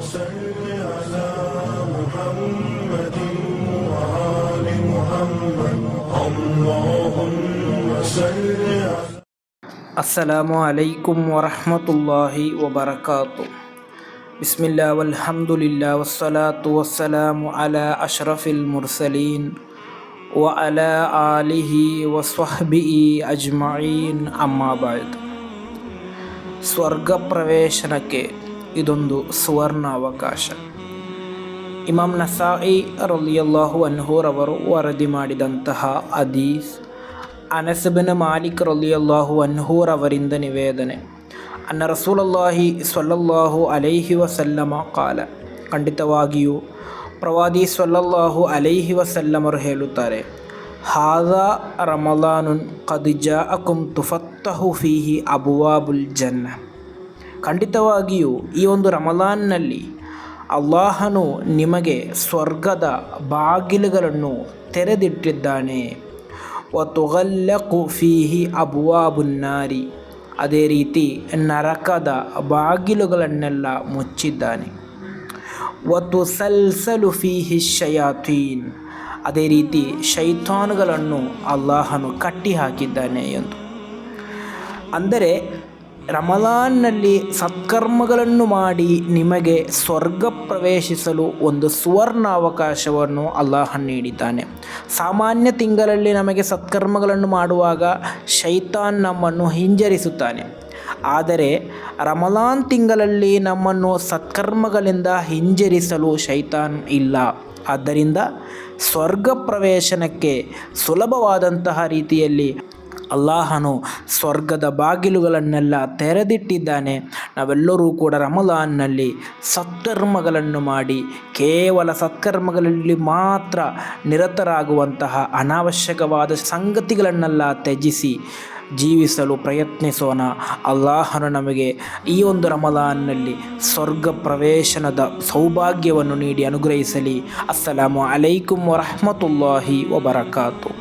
صل على محمد وآل محمد اللهم صل على ಅಸ್ಸಲಾಮು ಅಲೈಕುಂ ವರಹಮತುಲ್ಲಾಹಿ ವಬರಕಾತು. ಬಿಸ್ಮಿಲ್ಲಾ ವಲ್ಹಮ್ದುಲಿಲ್ಲಾ ವಸ್ಸಲಾತು ವಸ್ಸಲಾಮು ಅಲಾ ಅಶ್ರಫಿಲ್ ಮುರ್ಸಲೀನ್ ವ ಅಲಾ ಆಲಿಹಿ ವಸ್ವಹ್ಬಿಹಿ ಅಜ್ಮഈನ್. ಅಮ್ಮಾ ಬಅದ್. ಸ್ವರ್ಗ ಪ್ರವೇಶನಕ್ಕೆ ಇದೊಂದು ಸುವರ್ಣ ಅವಕಾಶ. ಇಮಾಮ್ ನಸಾಯಿ ರಲಿಯಲ್ಲಾಹು ಅನ್ಹುರವರು ವರದಿ ಮಾಡಿದಂತಹ ಹದೀಸ್, ಅನಸ್ ಬಿನ್ ಮಾಲಿಕ್ ರಲಿಯಲ್ಲಾಹು ಅನ್ಹುರವರಿಂದ ನಿವೇದನೆ, ಅನ್ನ ರಸೂಲುಲ್ಲಾಹಿ ಸ್ವಲ್ಲಲ್ಲಾಹು ಅಲೈಹಿ ವಸಲ್ಲಮ ಕಾಲ, ಖಂಡಿತವಾಗಿಯೂ ಪ್ರವಾದಿ ಸ್ವಲ್ಲಲ್ಲಾಹು ಅಲೈಹಿ ವಸಲ್ಲಮರು ಹೇಳುತ್ತಾರೆ, ಹಾದಾ ರಮಲಾನುನ್ ಖದ್ ಜಾಅಕುಂ ತುಫತ್ತಹು ಫೀಹಿ ಅಬ್ವಾಬುಲ್ ಜನ್ನ. ಖಂಡಿತವಾಗಿಯೂ ಈ ಒಂದು ರಮಲಾನ್ನಲ್ಲಿ ಅಲ್ಲಾಹನು ನಿಮಗೆ ಸ್ವರ್ಗದ ಬಾಗಿಲುಗಳನ್ನು ತೆರೆದಿಟ್ಟಿದ್ದಾನೆ. ವತುಗಲ್ಲಕು ಫೀಹಿ ಅಬ್ವಾಬುನ್ನಾರಿ, ಅದೇ ರೀತಿ ನರಕದ ಬಾಗಿಲುಗಳನ್ನೆಲ್ಲ ಮುಚ್ಚಿದ್ದಾನೆ. ವತುಸಲ್ಸಲು ಫೀಹಿ ಶಯಾತೀನ್, ಅದೇ ರೀತಿ ಶೈತಾನುಗಳನ್ನು ಅಲ್ಲಾಹನು ಕಟ್ಟಿ ಹಾಕಿದ್ದಾನೆ ಎಂದು. ಅಂದರೆ ರಮಲಾನ್ನಲ್ಲಿ ಸತ್ಕರ್ಮಗಳನ್ನು ಮಾಡಿ ನಿಮಗೆ ಸ್ವರ್ಗ ಪ್ರವೇಶಿಸಲು ಒಂದು ಸುವರ್ಣ ಅವಕಾಶವನ್ನು ಅಲ್ಲಾಹನು ನೀಡಿದ್ದಾನೆ. ಸಾಮಾನ್ಯ ತಿಂಗಳಲ್ಲಿ ನಮಗೆ ಸತ್ಕರ್ಮಗಳನ್ನು ಮಾಡುವಾಗ ಶೈತಾನ್ ನಮ್ಮನ್ನು ಹಿಂಜರಿಸುತ್ತಾನೆ. ಆದರೆ ರಮಲಾನ್ ತಿಂಗಳಲ್ಲಿ ನಮ್ಮನ್ನು ಸತ್ಕರ್ಮಗಳಿಂದ ಹಿಂಜರಿಸಲು ಶೈತಾನ್ ಇಲ್ಲ. ಆದ್ದರಿಂದ ಸ್ವರ್ಗ ಪ್ರವೇಶನಕ್ಕೆ ಸುಲಭವಾದಂತಹ ರೀತಿಯಲ್ಲಿ ಅಲ್ಲಾಹನು ಸ್ವರ್ಗದ ಬಾಗಿಲುಗಳನ್ನೆಲ್ಲ ತೆರೆದಿಟ್ಟಿದ್ದಾನೆ. ನಾವೆಲ್ಲರೂ ಕೂಡ ರಮಲಾನ್ನಲ್ಲಿ ಸತ್ಕರ್ಮಗಳನ್ನು ಮಾಡಿ ಕೇವಲ ಸತ್ಕರ್ಮಗಳಲ್ಲಿ ಮಾತ್ರ ನಿರತರಾಗುವಂತಹ ಅನಾವಶ್ಯಕವಾದ ಸಂಗತಿಗಳನ್ನೆಲ್ಲ ತ್ಯಜಿಸಿ ಜೀವಿಸಲು ಪ್ರಯತ್ನಿಸೋಣ. ಅಲ್ಲಾಹನು ನಮಗೆ ಈ ಒಂದು ರಮಲಾನ್ನಲ್ಲಿ ಸ್ವರ್ಗ ಪ್ರವೇಶನದ ಸೌಭಾಗ್ಯವನ್ನು ನೀಡಿ ಅನುಗ್ರಹಿಸಲಿ. ಅಸ್ಸಲಾಮು ಅಲೈಕುಂ ವರಹಮತುಲ್ಲಾಹಿ ವಬರಕಾತು.